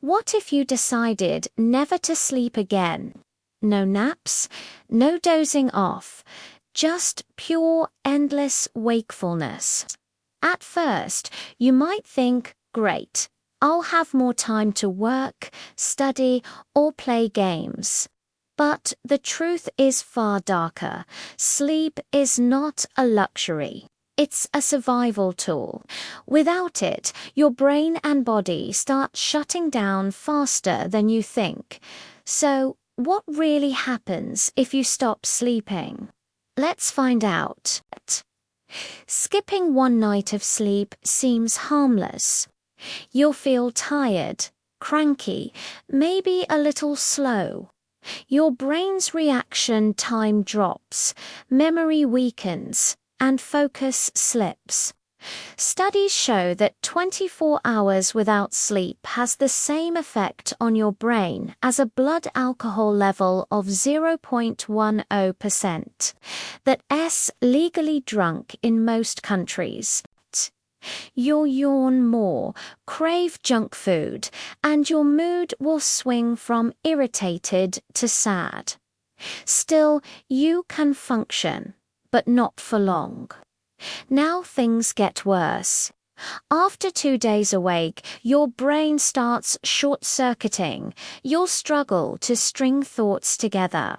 What if you decided never to sleep again? No naps, no dozing off, just pure, endless wakefulness. At first, you might think, great, I'll have more time to work, study, or play games. But the truth is far darker. Sleep is not a luxury. It's a survival tool. Without it, your brain and body start shutting down faster than you think. So, what really happens if you stop sleeping? Let's find out. Skipping one night of sleep seems harmless. You'll feel tired, cranky, maybe a little slow. Your brain's reaction time drops, memory weakens, and focus slips. Studies show that 24 hours without sleep has the same effect on your brain as a blood alcohol level of 0.10%. That's legally drunk in most countries. You'll yawn more, crave junk food, and your mood will swing from irritated to sad. Still, you can function, but not for long. Now things get worse. After 2 days awake, your brain starts short-circuiting. You'll struggle to string thoughts together.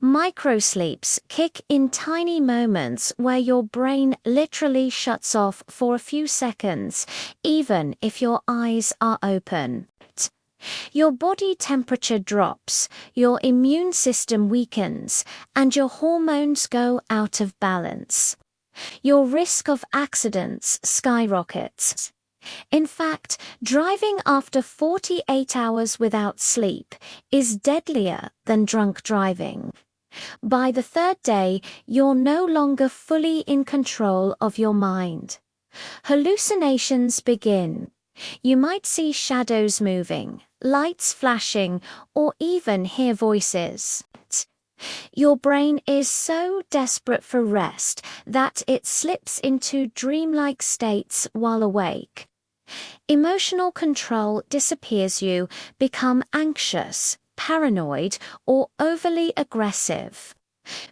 Microsleeps kick in tiny moments where your brain literally shuts off for a few seconds, even if your eyes are open. Your body temperature drops, your immune system weakens, and your hormones go out of balance. Your risk of accidents skyrockets. In fact, driving after 48 hours without sleep is deadlier than drunk driving. By the third day, you're no longer fully in control of your mind. Hallucinations begin. You might see shadows moving, lights flashing, or even hear voices. Your brain is so desperate for rest that it slips into dreamlike states while awake. Emotional control disappears. You become anxious, paranoid, or overly aggressive.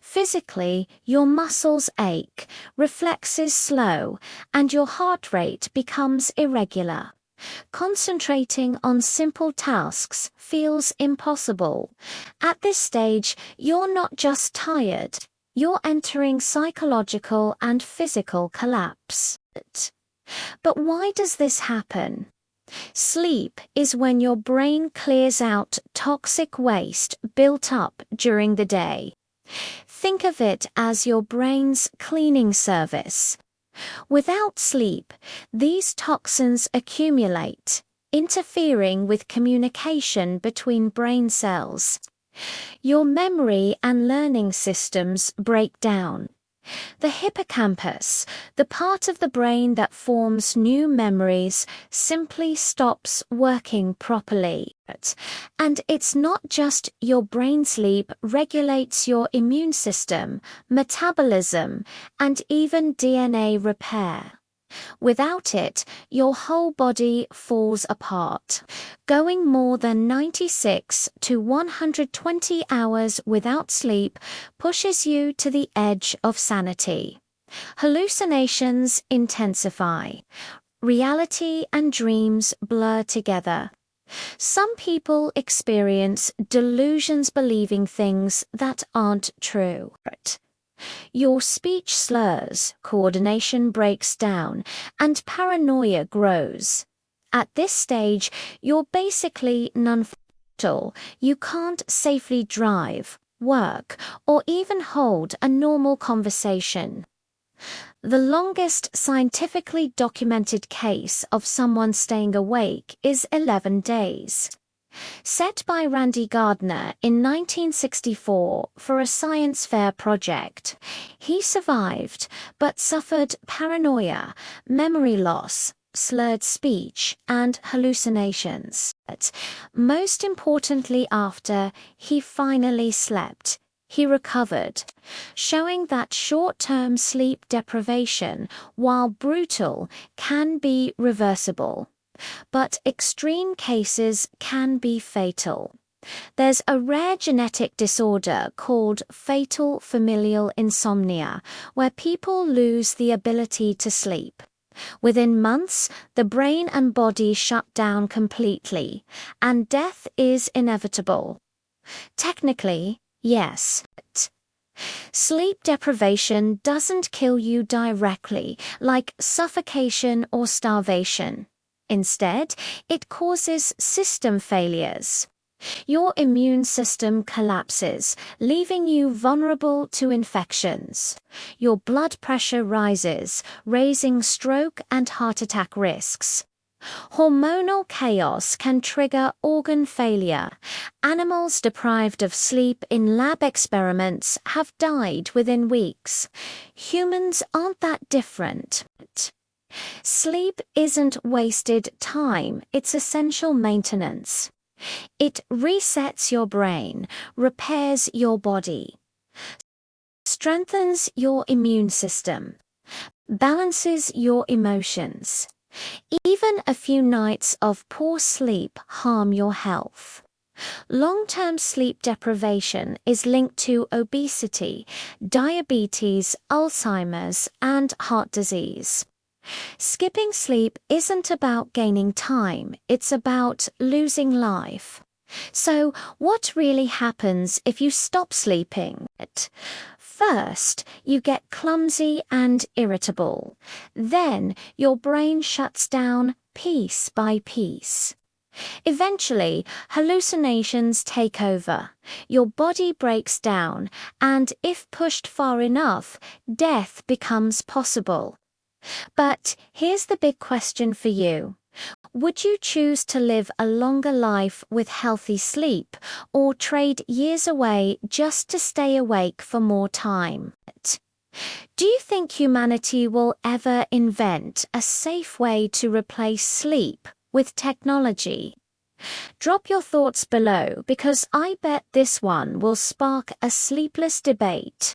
Physically, your muscles ache, reflexes slow, and your heart rate becomes irregular. Concentrating on simple tasks feels impossible. At this stage, you're not just tired, you're entering psychological and physical collapse. But why does this happen? Sleep is when your brain clears out toxic waste built up during the day. Think of it as your brain's cleaning service. Without sleep, these toxins accumulate, interfering with communication between brain cells. Your memory and learning systems break down. The hippocampus, the part of the brain that forms new memories, simply stops working properly. And it's not just your brain. Sleep regulates your immune system, metabolism, and even DNA repair. Without it, your whole body falls apart. Going more than 96 to 120 hours without sleep pushes you to the edge of sanity. Hallucinations intensify. Reality and dreams blur together. Some people experience delusions, believing things that aren't true. Your speech slurs, coordination breaks down, and paranoia grows. At this stage, you're basically non-functional. You can't safely drive, work, or even hold a normal conversation. The longest scientifically documented case of someone staying awake is 11 days. Set by Randy Gardner in 1964 for a science fair project. He survived, but suffered paranoia, memory loss, slurred speech, and hallucinations. Most importantly, after he finally slept, he recovered, showing that short-term sleep deprivation, while brutal, can be reversible. but extreme cases can be fatal. There's a rare genetic disorder called fatal familial insomnia, where people lose the ability to sleep. Within months, the brain and body shut down completely, and death is inevitable. Technically, yes. Sleep deprivation doesn't kill you directly, like suffocation or starvation. Instead, it causes system failures. Your immune system collapses, leaving you vulnerable to infections. Your blood pressure rises, raising stroke and heart attack risks. Hormonal chaos can trigger organ failure. Animals deprived of sleep in lab experiments have died within weeks. Humans aren't that different. Sleep isn't wasted time, it's essential maintenance. It resets your brain, repairs your body, strengthens your immune system, balances your emotions. Even a few nights of poor sleep harm your health. Long-term sleep deprivation is linked to obesity, diabetes, Alzheimer's, and heart disease. Skipping sleep isn't about gaining time, it's about losing life. So, what really happens if you stop sleeping? First, you get clumsy and irritable. Then, your brain shuts down piece by piece. Eventually, hallucinations take over. Your body breaks down, and if pushed far enough, death becomes possible. But here's the big question for you. Would you choose to live a longer life with healthy sleep, or trade years away just to stay awake for more time? Do you think humanity will ever invent a safe way to replace sleep with technology? Drop your thoughts below because I bet this one will spark a sleepless debate.